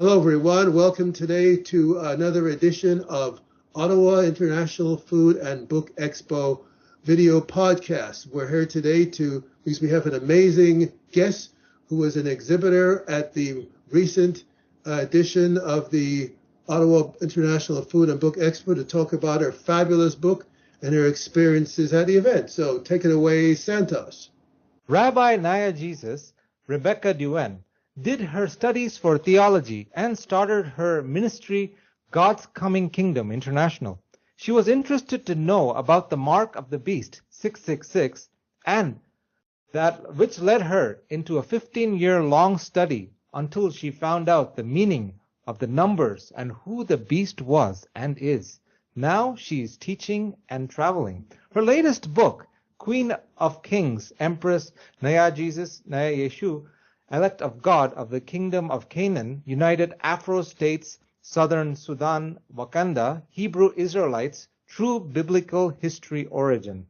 Hello, everyone. Welcome today to another edition of Ottawa International Food and Book Expo video podcast. We're here today because we have an amazing guest who was an exhibitor at the recent edition of the Ottawa International Food and Book Expo to talk about her fabulous book and her experiences at the event. So take it away, Santos. Rabbi Nyajesus, Rebecca Duen, did her studies for theology and started her ministry, God's Coming Kingdom International. She was interested to know about the mark of the beast, 666, and that which led her into a 15-year-long study until she found out the meaning of the numbers and who the beast was and is. Now she is teaching and traveling. Her latest book, Queen of Kings, Empress Nyayecu, Elect of God of the Kingdom of Canaan, United Afro States, Southern Sudan, Wakanda, Hebrew Israelites, True Biblical History Origin.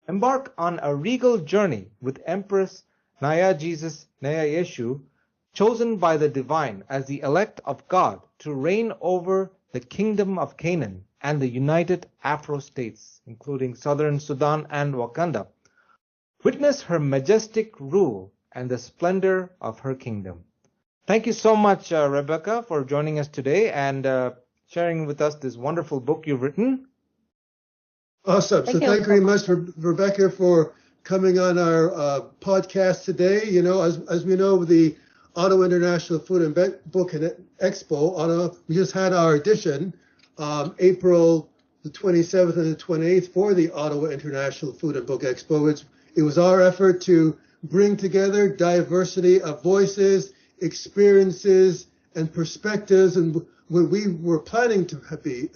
Embark on a regal journey with Empress Nyajesu, chosen by the divine as the elect of God to reign over the Kingdom of Canaan and the United Afro States, including Southern Sudan and Wakanda. Witness her majestic rule and the splendor of her kingdom. Thank you so much, Rebecca, for joining us today and sharing with us this wonderful book you've written. Awesome. Thank you very much, Rebecca, for coming on our podcast today. You know, as we know, the Ottawa International Food and Book Expo, we just had our edition, April the 27th and the 28th for the Ottawa International Food and Book Expo. It was our effort to bring together diversity of voices, experiences, and perspectives, and what we were planning to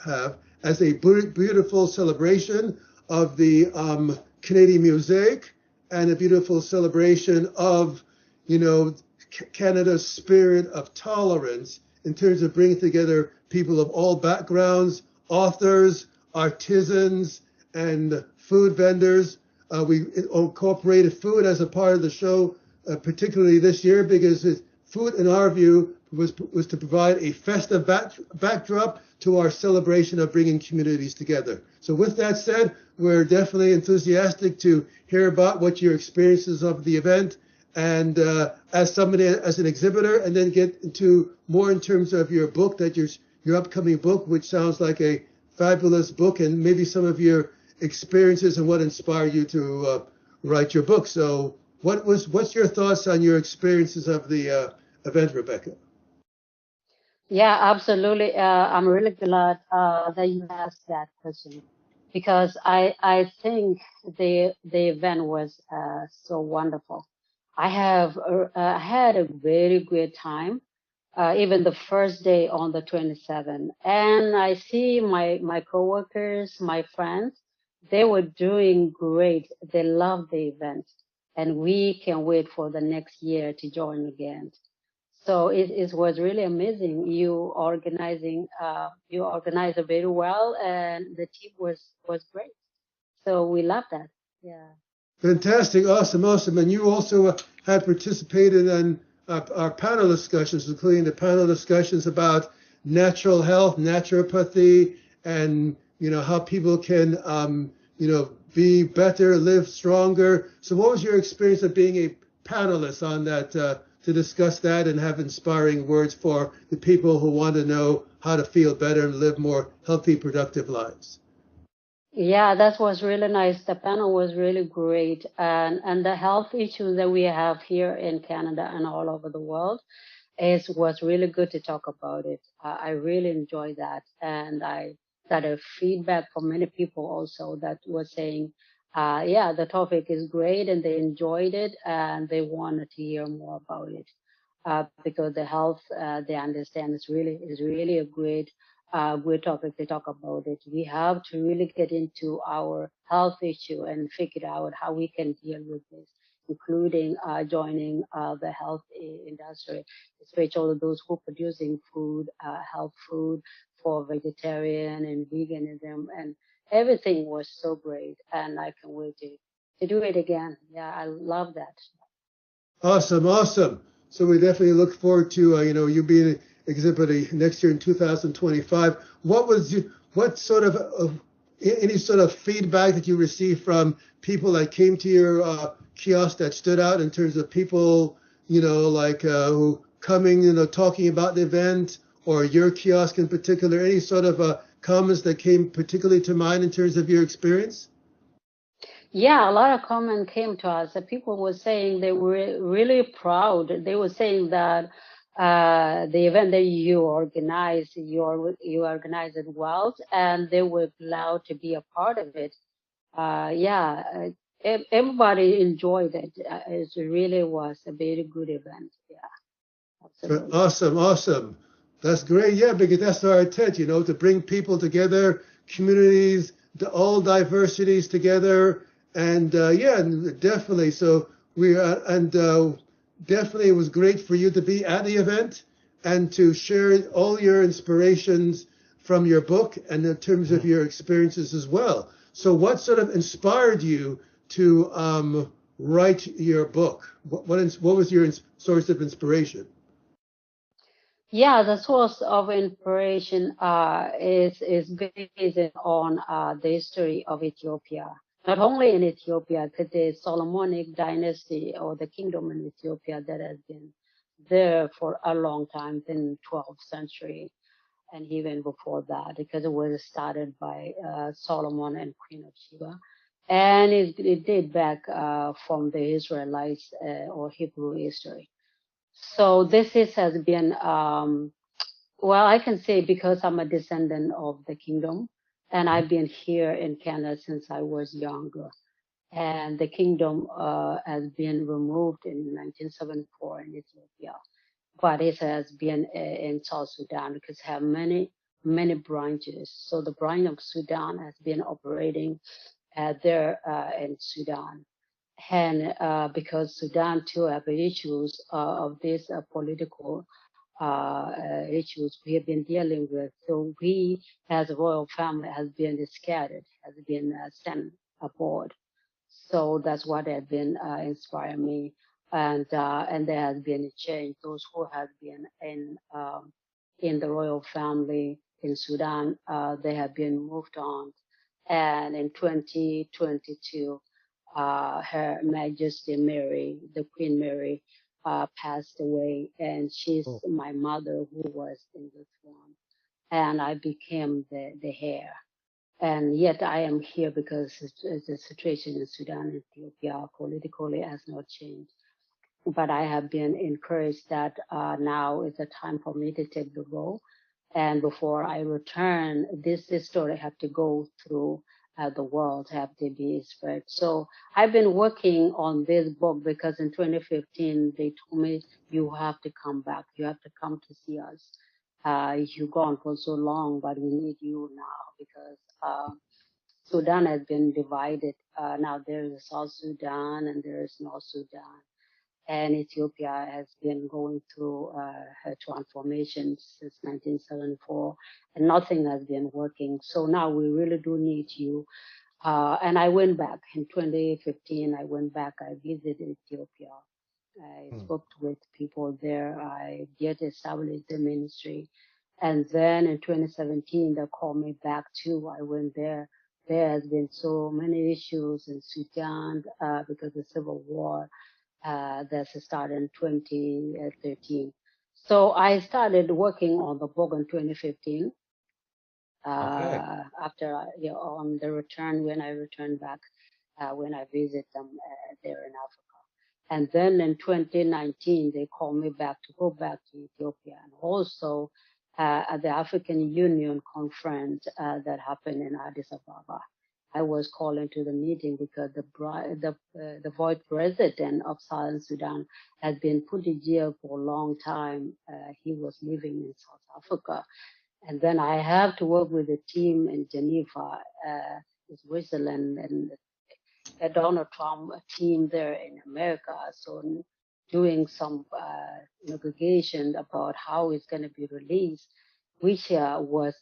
have as a beautiful celebration of the Canadian mosaic and a beautiful celebration of, you know, Canada's spirit of tolerance in terms of bringing together people of all backgrounds, authors, artisans, and food vendors. We incorporated food as a part of the show, particularly this year, because food, in our view, was to provide a festive backdrop to our celebration of bringing communities together. So with that said, we're definitely enthusiastic to hear about what your experiences of the event and as an exhibitor, and then get into more in terms of your book, your upcoming book, which sounds like a fabulous book, and maybe some of your experiences and what inspired you to write your book. So what's your thoughts on your experiences of the event, Rebecca? Yeah, absolutely. I'm really glad that you asked that question, because I think the event was so wonderful. I have had a very good time, even the first day on the 27th, and I see my coworkers, my friends, they were doing great. They loved the event, and we can wait for the next year to join again. So it was really amazing. You organized it very well, and the team was great. So we love that. Yeah. Fantastic, awesome. And you also had participated in our panel discussions, including the panel discussions about natural health, naturopathy, and how people can be better, live stronger. So what was your experience of being a panelist on that to discuss that and have inspiring words for the people who want to know how to feel better and live more healthy, productive lives? Yeah, that was really nice. The panel was really great, and the health issues that we have here in Canada and all over the world was really good to talk about it. I really enjoyed that, and I got a feedback from many people also that was saying, yeah, the topic is great, and they enjoyed it, and they wanted to hear more about it, because the health they understand is really a great topic to talk about it. We have to really get into our health issue and figure out how we can deal with this, including joining the health industry, especially those who are producing food, health food for vegetarian and veganism, and everything was so great, and I can wait to do it again. Yeah, I love that. Awesome. So we definitely look forward to you being exhibiting next year in 2025. What sort of any sort of feedback that you received from people that came to your kiosk that stood out in terms of people who coming talking about the event, or your kiosk in particular? Any sort of comments that came particularly to mind in terms of your experience? Yeah, a lot of comments came to us. That people were saying they were really proud. They were saying that the event that you organized, you organized it well, and they were glad to be a part of it. Everybody enjoyed it. It really was a very good event. Yeah, absolutely. Awesome. That's great. Yeah, because that's our intent, to bring people together, communities, all diversities together. And definitely. So definitely it was great for you to be at the event and to share all your inspirations from your book and in terms of your experiences as well. So what sort of inspired you to write your book? What was your source of inspiration? Yeah, the source of inspiration is based on the history of Ethiopia. Not only in Ethiopia, but the Solomonic dynasty or the kingdom in Ethiopia that has been there for a long time, in 12th century, and even before that, because it was started by Solomon and Queen of Sheba. And it date back from the Israelites or Hebrew history. So has been, well, I can say because I'm a descendant of the kingdom, and I've been here in Canada since I was younger. And the kingdom has been removed in 1974 in Ethiopia, but it has been in South Sudan because it have many branches. So the branch of Sudan has been operating there in Sudan. And because Sudan too have issues of this political issues we have been dealing with. So we, as a royal family, has been scattered, has been sent abroad. So that's what has been inspiring me. And there has been a change. Those who have been in the royal family in Sudan, they have been moved on. And in 2022, Her Majesty Mary, the Queen Mary, passed away, and she's my mother who was in the throne, and I became the heir. And yet I am here because the situation in Sudan and Ethiopia politically has not changed. But I have been encouraged that now is the time for me to take the role. And before I return, this story have to go through the world, have to be spread. So I've been working on this book because in 2015, they told me, you have to come back. You have to come to see us. You've gone for so long, but we need you now because Sudan has been divided. Now there is South Sudan and there is North Sudan. And Ethiopia has been going through her transformation since 1974, and nothing has been working. So now we really do need you. And I went back in 2015. I went back. I visited Ethiopia. I spoke with people there. I did establish the ministry. And then in 2017, they called me back too. I went there. There has been so many issues in Sudan because of the civil war that started in 2013. So I started working on the book in 2015. After on the return, when I returned back, when I visit them there in Africa. And then in 2019, they called me back to go back to Ethiopia, and also at the African Union conference that happened in Addis Ababa. I was called into the meeting because the vice president of Southern Sudan had been put in jail for a long time. He was living in South Africa. And then I have to work with a team in Geneva, Switzerland, and a Donald Trump team there in America. So doing some negotiation about how it's going to be released, which was,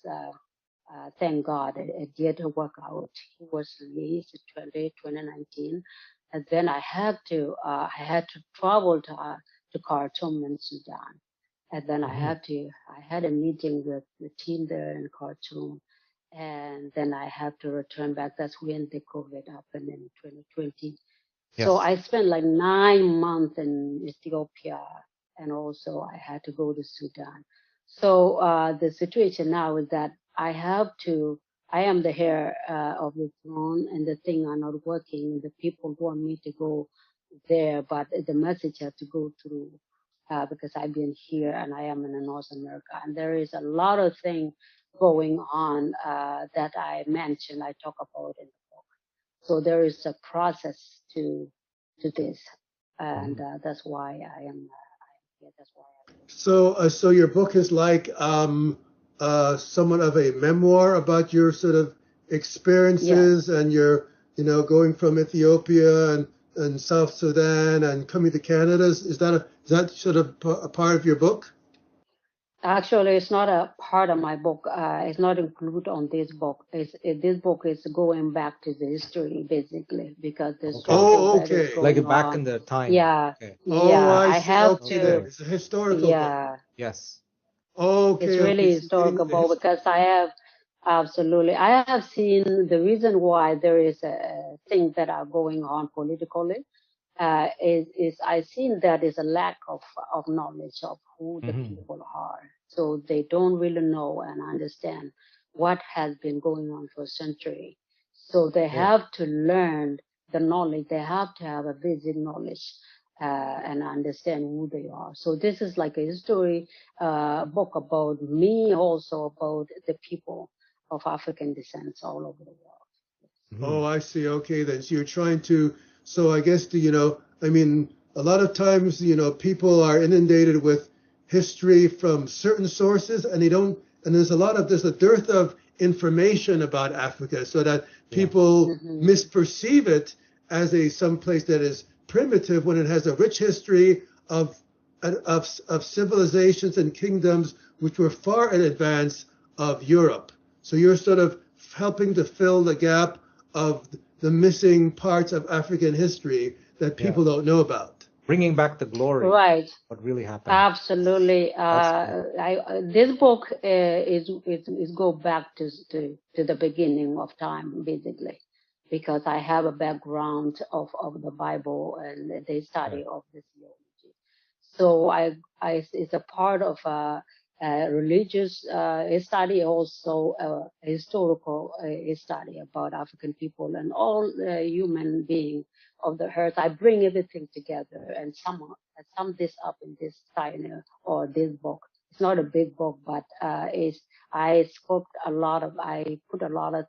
thank God, it did work out. He was released in 2019. And then I had to travel to to Khartoum in Sudan. And then I had a meeting with the team there in Khartoum. And then I had to return back. That's when the COVID happened in 2020. So I spent like 9 months in Ethiopia, and also I had to go to Sudan. So the situation now is that I am the heir of the throne, and the thing are not working, and the people want me to go there, but the message has to go through because I've been here and I am in North America, and there is a lot of things going on that I mentioned, I talk about in the book. So there is a process to this, and that's why I am here. That's why I wrote. So your book is like somewhat of a memoir about your sort of experiences and your, going from Ethiopia and South Sudan and coming to Canada. Is that sort of a part of your book? Actually, it's not a part of my book. It's not included on this book. This book is going back to the history, basically, because there's something that is like going back on. in the time. Yeah, Okay. I have to. Then. It's a historical book. Yes. It's really historical book because I have seen the reason why there is a thing that are going on politically. Is I seen that is a lack of knowledge of who the people are. So they don't really know and understand what has been going on for a century. So they have to learn the knowledge. They have to have a basic knowledge and understand who they are. So this is like a history book about me, also about the people of African descent all over the world. Oh, I see. Okay, then. So you're trying to, so I guess, a lot of times, people are inundated with history from certain sources and there's a dearth of information about Africa, so that people misperceive it as some place that is primitive when it has a rich history of civilizations and kingdoms which were far in advance of Europe. So you're sort of helping to fill the gap of the missing parts of African history that people don't know about. Bringing back the glory. Right. What really happened. Absolutely. This book is go back to the beginning of time, basically, because I have a background of the Bible and the study of the theology. So it's a part of religious study, also a historical study about African people and all human beings of the earth. I bring everything together and sum this up in this tiny or this book. It's not a big book, but I put a lot of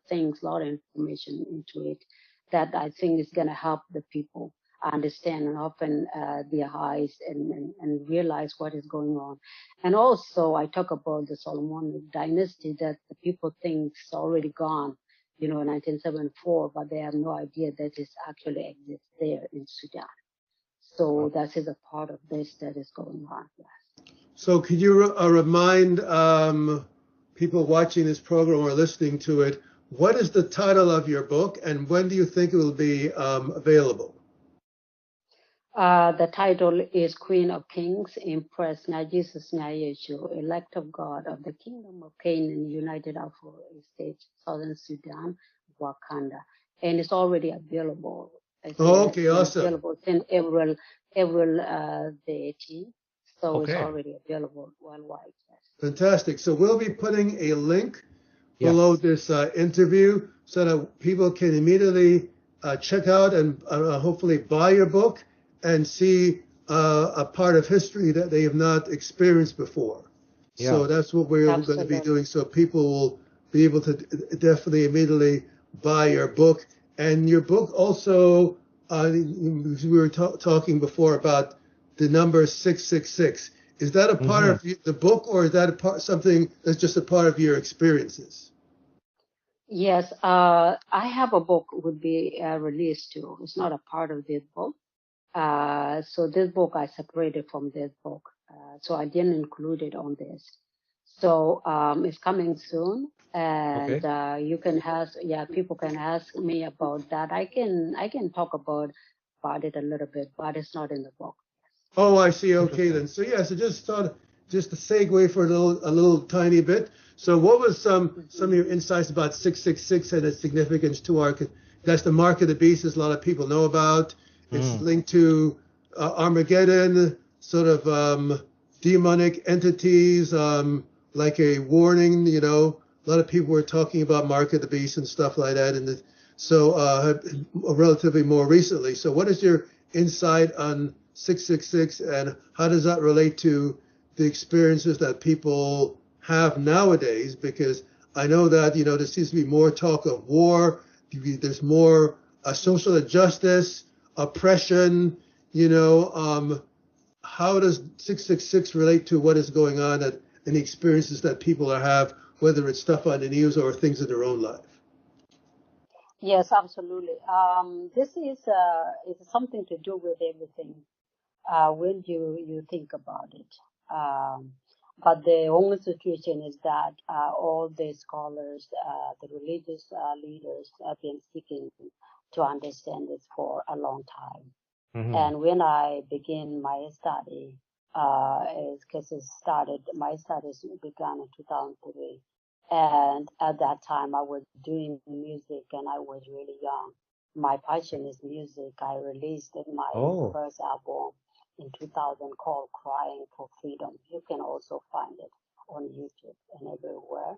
things, a lot of information into it that I think is going to help the people understand and open their eyes and realize what is going on. And also, I talk about the Solomonic dynasty that the people think is already gone, in 1974, but they have no idea that it actually exists there in Sudan. So that is a part of this that is going on. Yes. So could you remind people watching this program or listening to it, what is the title of your book and when do you think it will be available? The title is Queen of Kings, Empress Nyajesus Nyayecu, elect of God of the Kingdom of Canaan, United Afro States, Southern Sudan, Wakanda. And it's already available. Awesome. Available since April the 18th. So it's already available worldwide. Yes. Fantastic. So we'll be putting a link below this interview so that people can immediately check out and hopefully buy your book and see a part of history that they have not experienced before. So that's what we're going to be doing. So people will be able to definitely immediately buy your book. And your book also, we were talking before about the number 666. Is that a part of the book, or is that something that's just a part of your experiences? Yes, I have a book would be released too. It's not a part of this book. So this book I separated from this book. So I didn't include it on this. So it's coming soon, and you can people can ask me about that. I can talk about it a little bit, but it's not in the book. Oh, I see. Okay, then. So yeah, so just to segue for a little tiny bit. So what was some of your insights about 666 and its significance to our? That's the mark of the beast, as a lot of people know about. It's linked to Armageddon, sort of demonic entities, like a warning. You know, a lot of people were talking about mark of the beast and stuff like that, and relatively more recently. So what is your insight on 666, and how does that relate to the experiences that people have nowadays? Because I know that, you know, there seems to be more talk of war. There's more social injustice, oppression. You know, how does 666 relate to what is going on and the experiences that people have, whether it's stuff on the news or things in their own life? Yes, absolutely. This is it's something to do with everything when you think about it. Um, but the only situation is that all the scholars, the religious leaders have been seeking to understand this for a long time. And when I began my study, my studies began in 2003. And at that time, I was doing music and I was really young. My passion is music. I released my first album in 2000 called Crying for Freedom. You can also find it on YouTube and everywhere.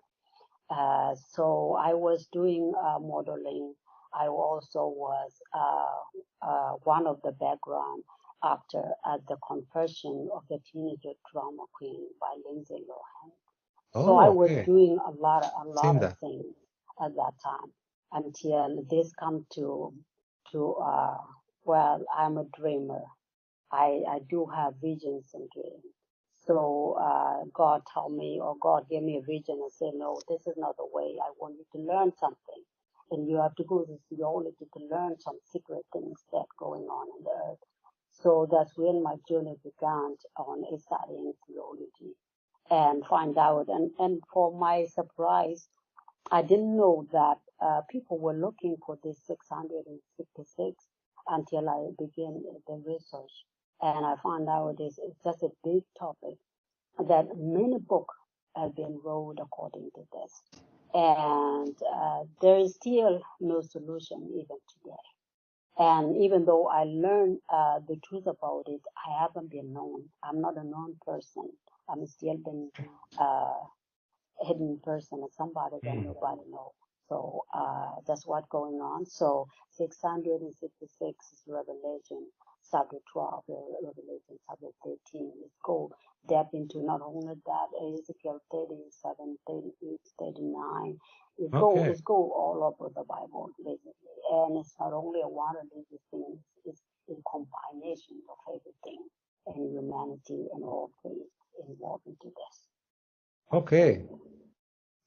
So I was doing modeling. I also was one of the background actor at the conversion of the teenager drama queen by Lindsay Lohan. So I was doing a lot of things at that time until this come to well, I'm a dreamer. I do have visions and dreams. So God told me, or God gave me a vision and said, no, this is not the way. I want you to learn something. And you have to go to theology to learn some secret things that going on in the earth. So that's when my journey began on studying theology and find out. And for my surprise, I didn't know that people were looking for this 666 until I began the research. And I found out it's just a big topic that many books have been wrote according to this. And there is still no solution even today. And even though I learned the truth about it, I haven't been known. I'm not a known person. I'm still been hidden person or somebody that nobody knows. So that's what's going on. So 666 is Revelation chapter 12, Revelation chapter 13. It's go depth into not only that, Ezekiel 37, 38, 39. It's go all over the Bible, basically. And it's not only a one religious thing, it's a combination of everything and humanity and all faith involved into this. Okay.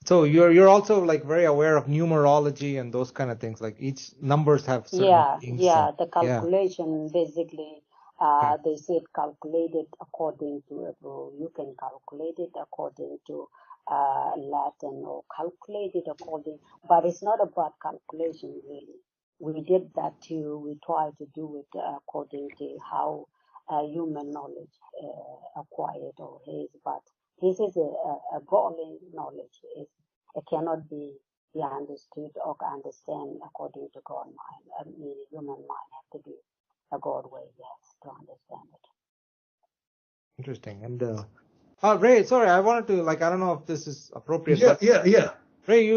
So you're also like very aware of numerology and those kind of things. Like each numbers have certain things. The calculation basically. They said calculated according to a rule. You can calculate it according to Latin or calculate it according, but it's not about calculation really. We did that too. We tried to do it according to how human knowledge acquired or is, but this is a godly knowledge. It cannot be understood or understand according to God mind. I mean, human mind have to be a God way, yes, to understand it. Interesting. And Ray, sorry, I wanted to I don't know if this is appropriate. Yeah. Ray,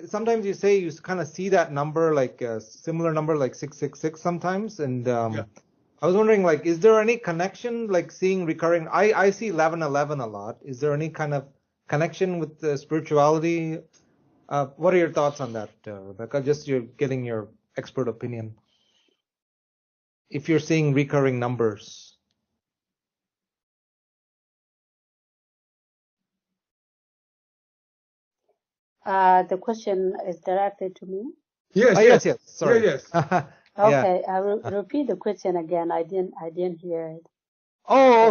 sometimes you say you kind of see that number, like a similar number, like 666 sometimes. And I was wondering, is there any connection, seeing recurring? I see 1111 a lot. Is there any kind of connection with the spirituality? What are your thoughts on that, Rebecca? Just you're getting your expert opinion. If you're seeing recurring numbers. The question is directed to me? Yes. Sorry. Yes. Okay, I will repeat the question again. I didn't hear it.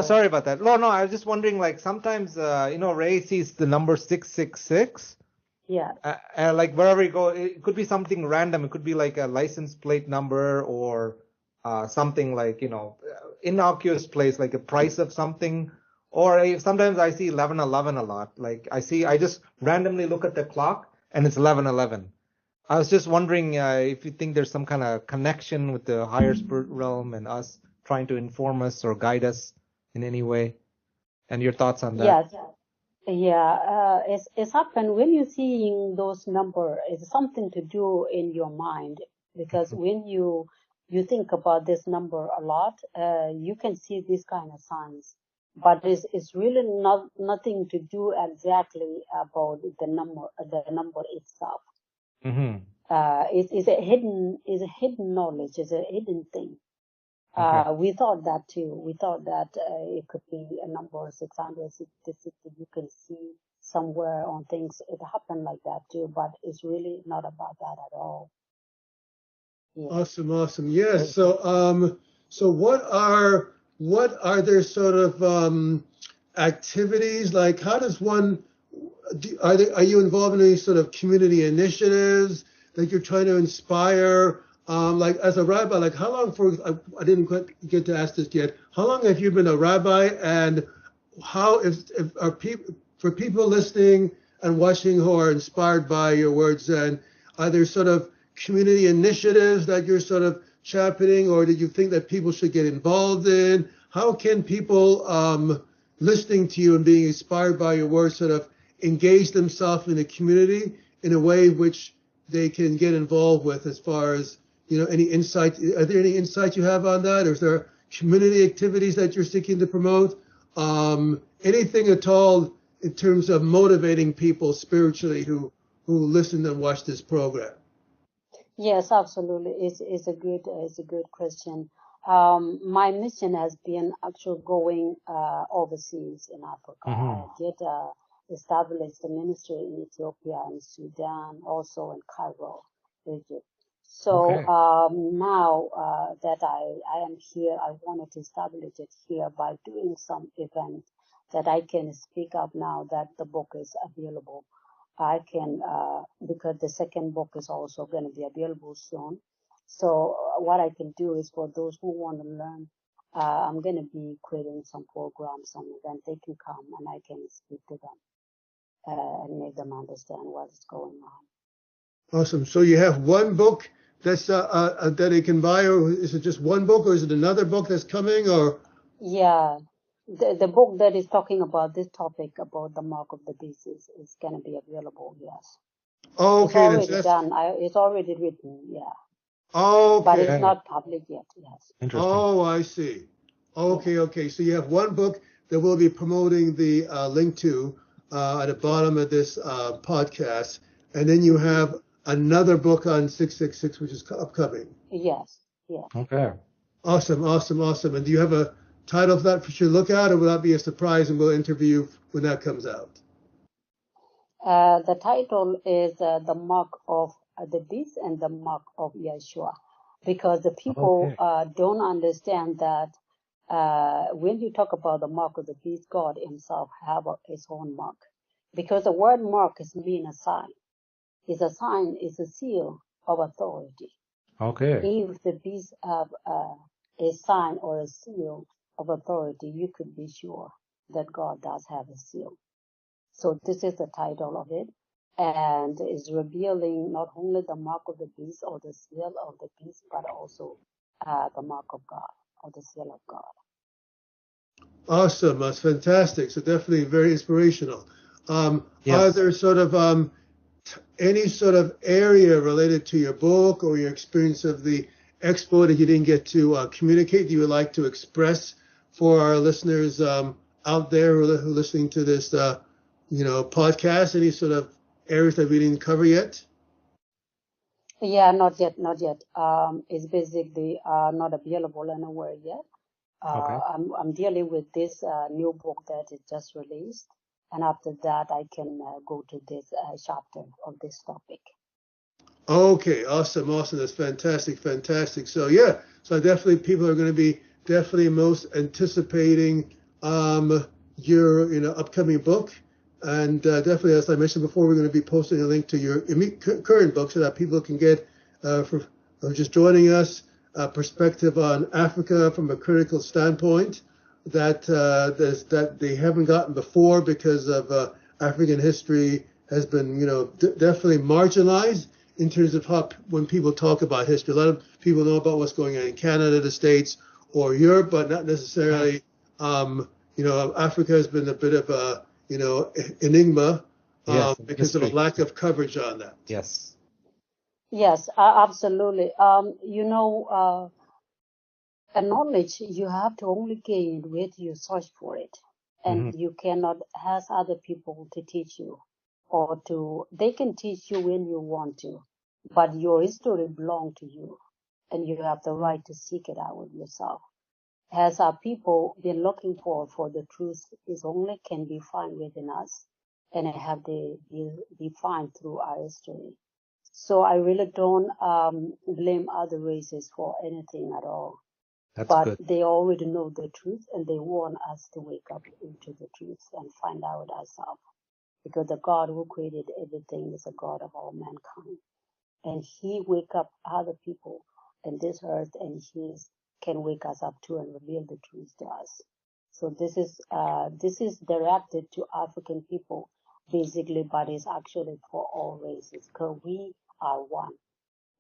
Sorry about that. No, I was just wondering, sometimes, Ray sees the number 666. Yeah. Wherever you go, it could be something random. It could be like a license plate number or something innocuous place, like a price of something, or sometimes I see 11:11 a lot. Like I just randomly look at the clock and it's 11:11. I was just wondering if you think there's some kind of connection with the higher spirit realm and us trying to inform us or guide us in any way, and your thoughts on that. Yes. Yeah, it's happened when you're seeing those numbers. It's something to do in your mind, because when you think about this number a lot, you can see these kind of signs. But it's really nothing to do exactly about the number itself. Mm-hmm. It's a hidden knowledge. It's a hidden thing. Okay. We thought that too. We thought that it could be a number 666. You can see somewhere on things. It happened like that too, but it's really not about that at all. Yeah. Awesome. Yes. So what are there sort of activities, like how does one, are you involved in any sort of community initiatives that you're trying to inspire? Like as a rabbi, like how long I didn't quite get to ask this yet. How long have you been a rabbi, and how for people listening and watching who are inspired by your words, and are there sort of community initiatives that you're sort of championing, or did you think that people should get involved in? How can people listening to you and being inspired by your words sort of engage themselves in the community in a way which they can get involved with, as far as, any insight? Are there any insights you have on that? Or is there community activities that you're seeking to promote? Anything at all in terms of motivating people spiritually who listen and watch this program? Yes, absolutely. It's a good question. My mission has been actually going overseas in Africa. I did establish the ministry in Ethiopia and Sudan, also in Cairo, Egypt. So now that I am here, I wanted to establish it here by doing some event that I can speak up now that the book is available. I can, because the second book is also going to be available soon. So what I can do is, for those who want to learn, I'm going to be creating some programs, some event. They can come and I can speak to them and make them understand what is going on. Awesome. So you have one book that's that they can buy, or is it just one book, or is it another book that's coming, or? Yeah. The book that is talking about this topic, about the mark of the beast, is going to be available, yes. Oh, okay. It's already done. It's already written, yeah. Oh, okay. But it's not public yet, yes. Interesting. Oh, I see. Okay. So you have one book that we'll be promoting the link to at the bottom of this podcast. And then you have another book on 666, which is upcoming. Yes. Okay. Awesome. And do you have a title for that for you to look at, or will that be a surprise and we'll interview when that comes out? The title is The Mark of the Beast and the Mark of Yeshua, because the people don't understand that when you talk about the mark of the beast, God himself have his own mark, because the word mark means a sign. It's a sign, it's a seal of authority. Okay. If the beast have a sign or a seal of authority, you could be sure that God does have a seal. So this is the title of it, and is revealing not only the mark of the beast or the seal of the beast, but also the mark of God or the seal of God. Awesome. That's fantastic. So definitely very inspirational. Yes. Are there sort of any sort of area related to your book or your experience of the expo that you didn't get to communicate, that you would like to express for our listeners out there who are listening to this podcast? Any sort of areas that we didn't cover yet? Yeah, not yet. It's basically not available anywhere yet. I'm dealing with this new book that is just released, and after that I can go to this chapter of this topic. Okay, awesome. That's fantastic. So so definitely people are going to be definitely most anticipating your upcoming book, and definitely, as I mentioned before, we're going to be posting a link to your current book so that people can get for just joining us. perspective on Africa from a critical standpoint that that they haven't gotten before because of African history has been, definitely marginalized in terms of how when people talk about history. A lot of people know about what's going on in Canada, the States, or Europe, but not necessarily. Africa has been a bit of a enigma because of a lack of coverage on that. Yes. Yes, absolutely. A knowledge you have to only gain when you search for it, and you cannot ask other people to teach you, they can teach you when you want to, but your history belongs to you, and you have the right to seek it out yourself. As our people been looking for the truth is only can be found within us, and it have to be found through our history. So I really don't blame other races for anything at all. But good. They already know the truth, and they want us to wake up into the truth and find out ourselves. Because the God who created everything is a God of all mankind. And He wake up other people in this earth, and He can wake us up too and reveal the truth to us. So this is directed to African people, basically, but it's actually for all races, because we are one.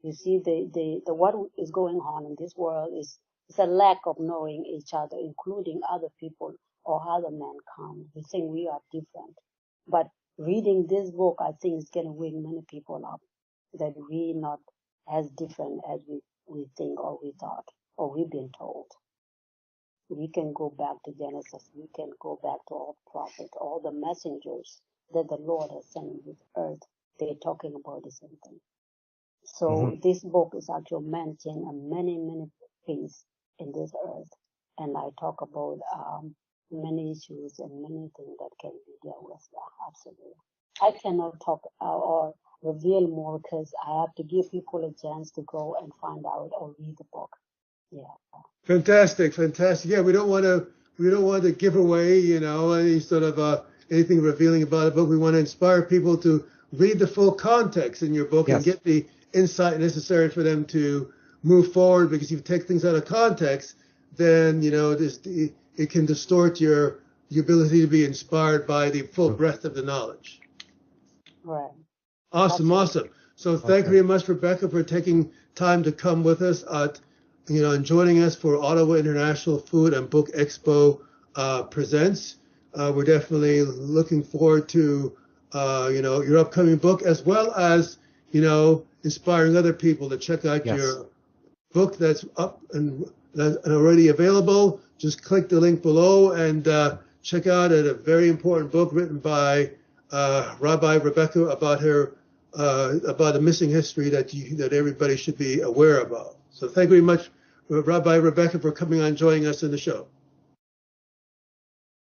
You see, the what is going on in this world is a lack of knowing each other, including other people or other mankind. We think we are different. But reading this book, I think it's going to wake many people up, that we not as different as we think or we thought or we've been told. We can go back to Genesis. We can go back to all prophets, all the messengers that the Lord has sent in this earth. They're talking about the same thing. So this book is actually mentioning many, many things in this earth. And I talk about many issues and many things that can be dealt with. Absolutely. I cannot talk or reveal more because I have to give people a chance to go and find out or read the book. Yeah. Fantastic. Yeah, we don't want to give away, any sort of anything revealing about it, but we want to inspire people to read the full context in your book and get the insight necessary for them to move forward. Because if you take things out of context, then it can distort your ability to be inspired by the full breadth of the knowledge. Right. Awesome. So thank you very much, Rebecca, for taking time to come with us and joining us for Ottawa International Food and Book Expo presents. We're definitely looking forward to your upcoming book, as well as inspiring other people to check out your book that's up and already available. Just click the link below and check out a very important book written by Rabbi Rebecca about a missing history that everybody should be aware about. So thank you very much, Rabbi Rebecca, for coming on and joining us in the show.